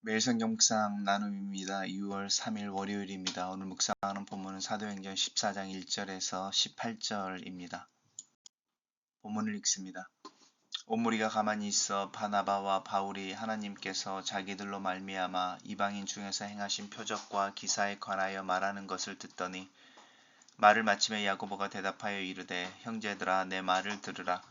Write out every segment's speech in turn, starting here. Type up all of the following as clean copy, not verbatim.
매일 성경 묵상 나눔입니다. 6월 3일 월요일입니다. 오늘 묵상하는 본문은 사도행전 14장 1절에서 18절입니다. 본문을 읽습니다. 온 무리가 가만히 있어 바나바와 바울이 하나님께서 자기들로 말미암아 이방인 중에서 행하신 표적과 기사에 관하여 말하는 것을 듣더니 말을 마침에 야고보가 대답하여 이르되 형제들아 내 말을 들으라.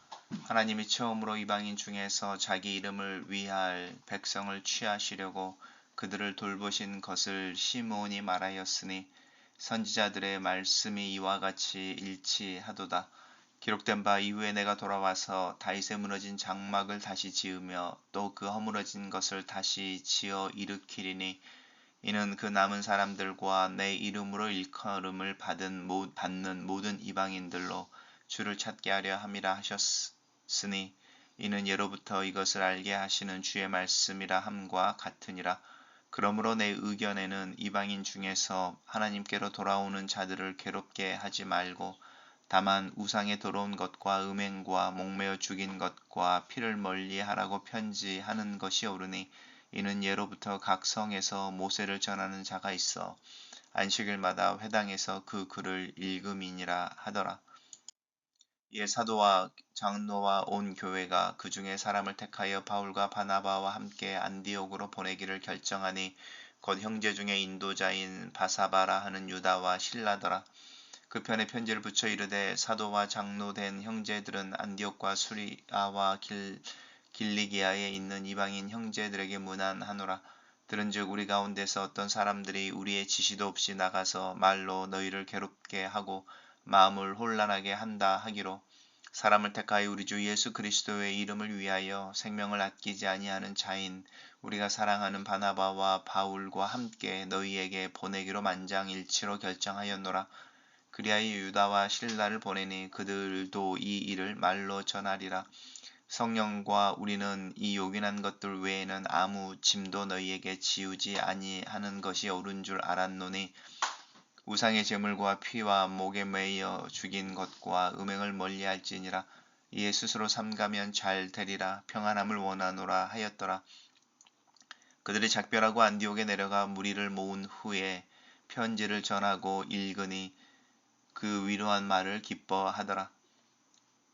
하나님이 처음으로 이방인 중에서 자기 이름을 위할 백성을 취하시려고 그들을 돌보신 것을 시므온이 말하였으니 선지자들의 말씀이 이와 같이 일치하도다. 기록된 바 이후에 내가 돌아와서 다윗의 무너진 장막을 다시 지으며 또 그 허물어진 것을 다시 지어 일으키리니 이는 그 남은 사람들과 내 이름으로 일컬음을 받는 모든 이방인들로 주를 찾게 하려 함이라 하셨으니 이는 예로부터 이것을 알게 하시는 주의 말씀이라 함과 같으니라. 그러므로 내 의견에는 이방인 중에서 하나님께로 돌아오는 자들을 괴롭게 하지 말고 다만 우상에 더러운 것과 음행과 목매어 죽인 것과 피를 멀리하라고 편지하는 것이 옳으니 이는 예로부터 각 성에서 모세를 전하는 자가 있어 안식일마다 회당에서 그 글을 읽음이니라 하더라. 이에 사도와 장로와 온 교회가 그 중에 사람을 택하여 바울과 바나바와 함께 안디옥으로 보내기를 결정하니 곧 형제 중에 인도자인 바사바라 하는 유다와 실라더라. 그 편에 편지를 붙여 이르되 사도와 장로 된 형제들은 안디옥과 수리아와 길리기아에 있는 이방인 형제들에게 문안하노라. 들은즉 우리 가운데서 어떤 사람들이 우리의 지시도 없이 나가서 말로 너희를 괴롭게 하고 마음을 혼란하게 한다 하기로 사람을 택하여 우리 주 예수 그리스도의 이름을 위하여 생명을 아끼지 아니하는 자인 우리가 사랑하는 바나바와 바울과 함께 너희에게 보내기로 만장일치로 결정하였노라. 그리하여 유다와 실라를 보내니 그들도 이 일을 말로 전하리라. 성령과 우리는 이 요긴한 것들 외에는 아무 짐도 너희에게 지우지 아니하는 것이 옳은 줄 알았노니 우상의 제물과 피와 목에 매여 죽인 것과 음행을 멀리할지니라. 이에 스스로 삼가면 잘 되리라. 평안함을 원하노라 하였더라. 그들이 작별하고 안디옥에 내려가 무리를 모은 후에 편지를 전하고 읽으니 그 위로한 말을 기뻐하더라.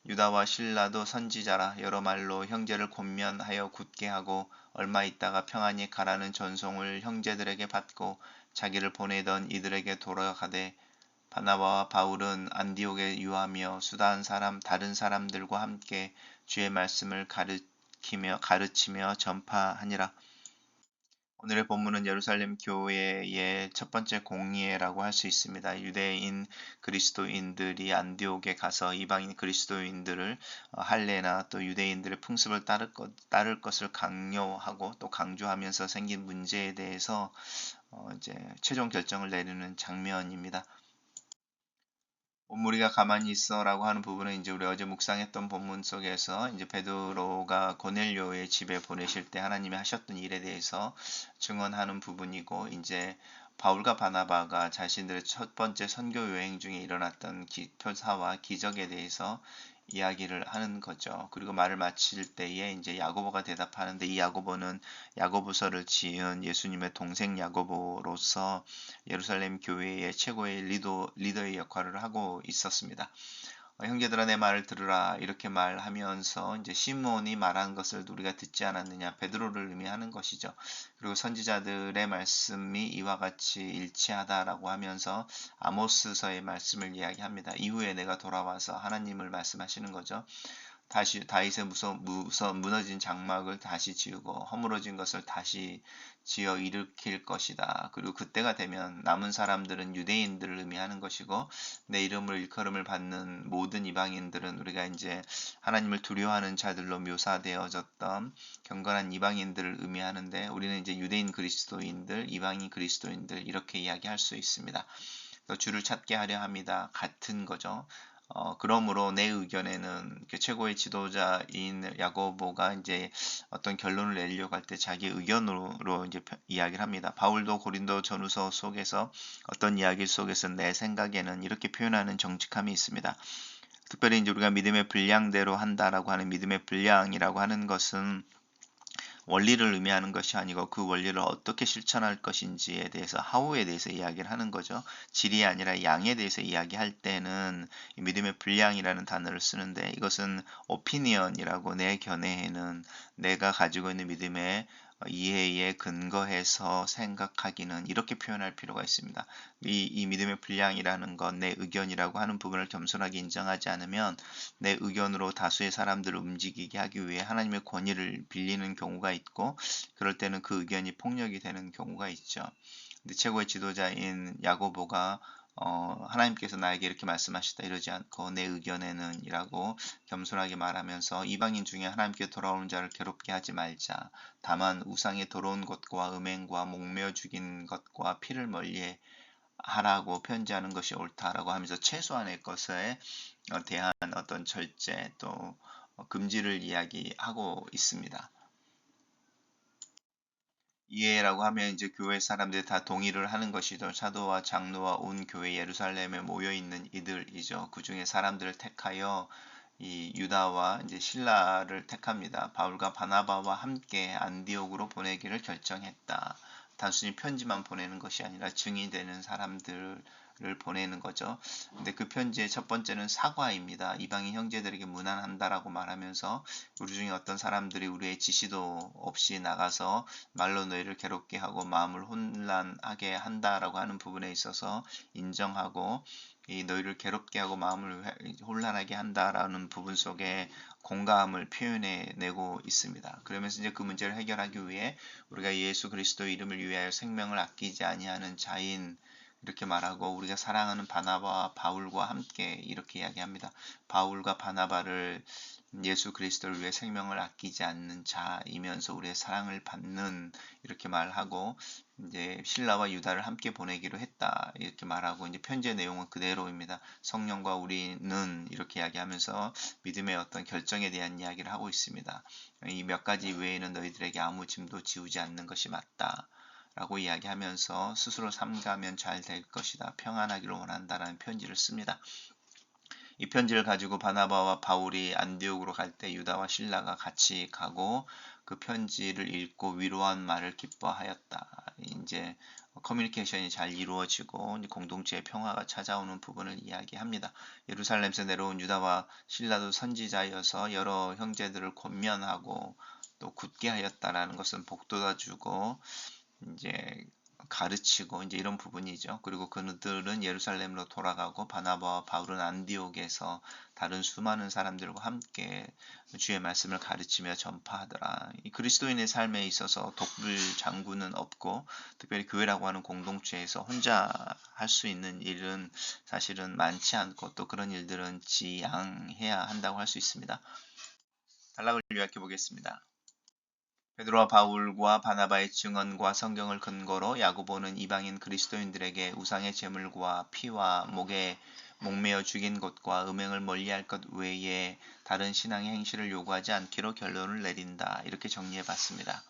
유다와 실라도 선지자라 여러 말로 형제를 권면하여 굳게 하고 얼마 있다가 평안히 가라는 전송을 형제들에게 받고 자기를 보내던 이들에게 돌아가되 바나바와 바울은 안디옥에 유하며 수다한 다른 사람들과 함께 주의 말씀을 가르치며 전파하니라. 오늘의 본문은 예루살렘 교회의 첫 번째 공예라고 할 수 있습니다. 유대인 그리스도인들이 안디옥에 가서 이방인 그리스도인들을 할례나 또 유대인들의 풍습을 따를 것을 강요하고 또 강조하면서 생긴 문제에 대해서 이제 최종 결정을 내리는 장면입니다. 온 무리가 가만히 있어라고 하는 부분은 이제 우리 어제 묵상했던 본문 속에서 이제 베드로가 고넬료의 집에 보내실 때 하나님이 하셨던 일에 대해서 증언하는 부분이고 이제 바울과 바나바가 자신들의 첫 번째 선교 여행 중에 일어났던 표사와 기적에 대해서 이야기를 하는 거죠. 그리고 말을 마칠 때에 이제 야고보가 대답하는데 이 야고보는 야고보서를 지은 예수님의 동생 야고보로서 예루살렘 교회의 최고의 리더의 역할을 하고 있었습니다. 형제들아 내 말을 들으라 이렇게 말하면서 이제 시므온이 말한 것을 우리가 듣지 않았느냐 베드로를 의미하는 것이죠. 그리고 선지자들의 말씀이 이와 같이 일치하다라고 하면서 아모스서의 말씀을 이야기합니다. 이후에 내가 돌아와서 하나님을 말씀하시는 거죠. 다시 다윗의 무너진 장막을 다시 지우고 허물어진 것을 다시 지어 일으킬 것이다. 그리고 그때가 되면 남은 사람들은 유대인들을 의미하는 것이고 내 이름을 일컬음을 받는 모든 이방인들은 우리가 이제 하나님을 두려워하는 자들로 묘사되어졌던 경건한 이방인들을 의미하는데 우리는 이제 유대인 그리스도인들, 이방인 그리스도인들 이렇게 이야기할 수 있습니다. 주를 찾게 하려 합니다. 같은 거죠. 그러므로 내 의견에는 최고의 지도자인 야고보가 이제 어떤 결론을 내려고 할 때 자기 의견으로 이제 이야기를 합니다. 바울도 고린도 전후서 속에서 어떤 이야기 속에서 내 생각에는 이렇게 표현하는 정직함이 있습니다. 특별히 이제 우리가 믿음의 분량대로 한다라고 하는 믿음의 분량이라고 하는 것은 원리를 의미하는 것이 아니고 그 원리를 어떻게 실천할 것인지에 대해서 how에 대해서 이야기를 하는 거죠. 질이 아니라 양에 대해서 이야기할 때는 이 믿음의 분량이라는 단어를 쓰는데 이것은 opinion이라고 내 견해에는 내가 가지고 있는 믿음의 이해에 근거해서 생각하기는 이렇게 표현할 필요가 있습니다. 이 믿음의 분량이라는 건 내 의견이라고 하는 부분을 겸손하게 인정하지 않으면 내 의견으로 다수의 사람들을 움직이게 하기 위해 하나님의 권위를 빌리는 경우가 있고 그럴 때는 그 의견이 폭력이 되는 경우가 있죠. 근데 최고의 지도자인 야고보가 하나님께서 나에게 이렇게 말씀하시다 이러지 않고 내 의견에는 이라고 겸손하게 말하면서 이방인 중에 하나님께 돌아오는 자를 괴롭게 하지 말자. 다만 우상의 더러운 것과 음행과 목매어 죽인 것과 피를 멀리해 하라고 편지하는 것이 옳다라고 하면서 최소한의 것에 대한 어떤 절제 또 금지를 이야기하고 있습니다. 이해라고 하면 이제 교회 사람들이 다 동의를 하는 것이죠. 사도와 장로와 온 교회 예루살렘에 모여 있는 이들이죠. 그 중에 사람들을 택하여 이 유다와 이제 실라를 택합니다. 바울과 바나바와 함께 안디옥으로 보내기를 결정했다. 단순히 편지만 보내는 것이 아니라 증인이 되는 사람들을 보내는 거죠. 근데 그 편지의 첫 번째는 사과입니다. 이방인 형제들에게 무난한다라고 말하면서 우리 중에 어떤 사람들이 우리의 지시도 없이 나가서 말로 너희를 괴롭게 하고 마음을 혼란하게 한다라고 하는 부분에 있어서 인정하고 이 너희를 괴롭게 하고 마음을 혼란하게 한다라는 부분 속에 공감을 표현해 내고 있습니다. 그러면서 이제 그 문제를 해결하기 위해 우리가 예수 그리스도 이름을 위하여 생명을 아끼지 아니하는 자인 이렇게 말하고 우리가 사랑하는 바나바와 바울과 함께 이렇게 이야기합니다. 바울과 바나바를 예수 그리스도를 위해 생명을 아끼지 않는 자이면서 우리의 사랑을 받는 이렇게 말하고 이제 신라와 유다를 함께 보내기로 했다 이렇게 말하고 이제 편지의 내용은 그대로입니다. 성령과 우리는 이렇게 이야기하면서 믿음의 어떤 결정에 대한 이야기를 하고 있습니다. 이 몇 가지 외에는 너희들에게 아무 짐도 지우지 않는 것이 맞다. 라고 이야기하면서 스스로 삼가면 잘 될 것이다. 평안하기를 원한다라는 편지를 씁니다. 이 편지를 가지고 바나바와 바울이 안디옥으로 갈 때 유다와 실라가 같이 가고 그 편지를 읽고 위로한 말을 기뻐하였다. 이제 커뮤니케이션이 잘 이루어지고 공동체의 평화가 찾아오는 부분을 이야기합니다. 예루살렘에서 내려온 유다와 실라도 선지자여서 여러 형제들을 권면하고 또 굳게 하였다라는 것은 복돋아 주고 이제 가르치고 이제 이런 부분이죠. 그리고 그들은 예루살렘으로 돌아가고 바나바와 바울은 안디옥에서 다른 수많은 사람들과 함께 주의 말씀을 가르치며 전파하더라. 이 그리스도인의 삶에 있어서 독불 장군은 없고 특별히 교회라고 하는 공동체에서 혼자 할 수 있는 일은 사실은 많지 않고 또 그런 일들은 지양해야 한다고 할 수 있습니다. 단락을 요약해 보겠습니다. 베드로와 바울과 바나바의 증언과 성경을 근거로 야고보는 이방인 그리스도인들에게 우상의 제물과 피와 목에 목매어 죽인 것과 음행을 멀리할 것 외에 다른 신앙의 행실을 요구하지 않기로 결론을 내린다. 이렇게 정리해 봤습니다.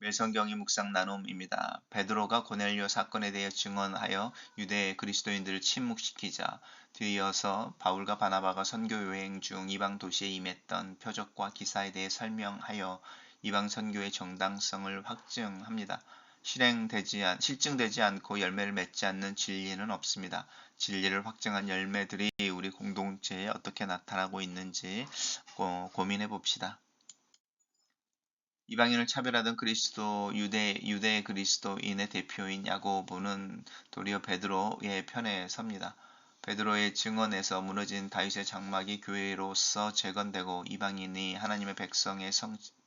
매성경의 묵상 나눔입니다. 베드로가 고넬료 사건에 대해 증언하여 유대 그리스도인들을 침묵시키자 뒤이어서 바울과 바나바가 선교 여행 중 이방 도시에 임했던 표적과 기사에 대해 설명하여 이방 선교의 정당성을 확증합니다. 실증되지 않고 열매를 맺지 않는 진리는 없습니다. 진리를 확증한 열매들이 우리 공동체에 어떻게 나타나고 있는지 고민해 봅시다. 이방인을 차별하던 유대 그리스도인의 대표인 야고보는 도리어 베드로의 편에 섭니다. 베드로의 증언에서 무너진 다윗의 장막이 교회로서 재건되고 이방인이 하나님의 백성에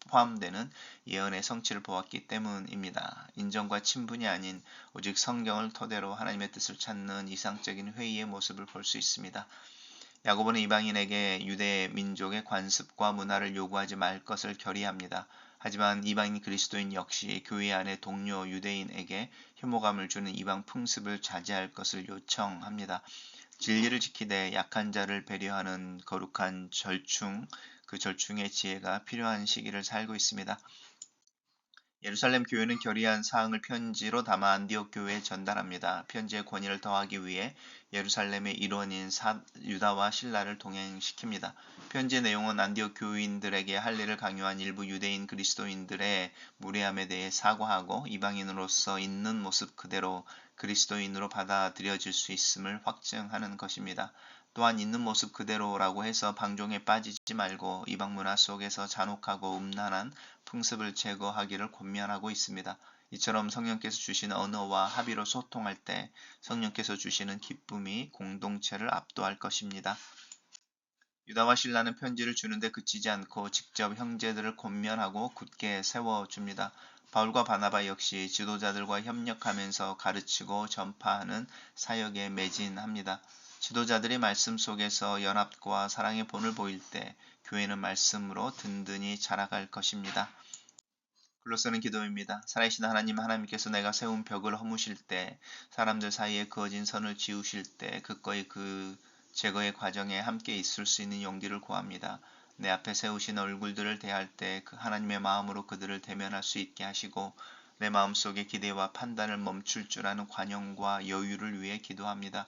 포함되는 예언의 성취를 보았기 때문입니다. 인정과 친분이 아닌 오직 성경을 토대로 하나님의 뜻을 찾는 이상적인 회의의 모습을 볼 수 있습니다. 야고보는 이방인에게 유대 민족의 관습과 문화를 요구하지 말 것을 결의합니다. 하지만 이방인 그리스도인 역시 교회 안의 동료 유대인에게 혐오감을 주는 이방 풍습을 자제할 것을 요청합니다. 진리를 지키되 약한 자를 배려하는 거룩한 절충, 그 절충의 지혜가 필요한 시기를 살고 있습니다. 예루살렘 교회는 결의한 사항을 편지로 담아 안디옥 교회에 전달합니다. 편지의 권위를 더하기 위해 예루살렘의 일원인 유다와 실라를 동행시킵니다. 편지의 내용은 안디옥 교인들에게 할례를 강요한 일부 유대인 그리스도인들의 무례함에 대해 사과하고 이방인으로서 있는 모습 그대로 그리스도인으로 받아들여질 수 있음을 확증하는 것입니다. 또한 있는 모습 그대로라고 해서 방종에 빠지지 말고 이방 문화 속에서 잔혹하고 음란한 풍습을 제거하기를 권면하고 있습니다. 이처럼 성령께서 주신 언어와 합의로 소통할 때 성령께서 주시는 기쁨이 공동체를 압도할 것입니다. 유다와 실라는 편지를 주는데 그치지 않고 직접 형제들을 권면하고 굳게 세워줍니다. 바울과 바나바 역시 지도자들과 협력하면서 가르치고 전파하는 사역에 매진합니다. 지도자들이 말씀 속에서 연합과 사랑의 본을 보일 때 교회는 말씀으로 든든히 자라갈 것입니다. 글로서는 기도입니다. 살아계신 하나님께서 내가 세운 벽을 허무실 때, 사람들 사이에 그어진 선을 지우실 때, 그거의 그 제거의 과정에 함께 있을 수 있는 용기를 구합니다. 내 앞에 세우신 얼굴들을 대할 때 그 하나님의 마음으로 그들을 대면할 수 있게 하시고, 내 마음속의 기대와 판단을 멈출 줄 아는 관용과 여유를 위해 기도합니다.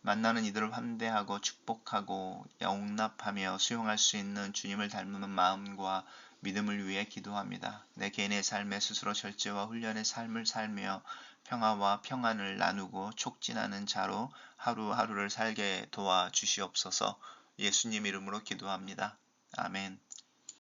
만나는 이들을 환대하고 축복하고 용납하며 수용할 수 있는 주님을 닮은 마음과 믿음을 위해 기도합니다. 내 개인의 삶에 스스로 절제와 훈련의 삶을 살며 평화와 평안을 나누고 촉진하는 자로 하루하루를 살게 도와 주시옵소서. 예수님 이름으로 기도합니다. 아멘.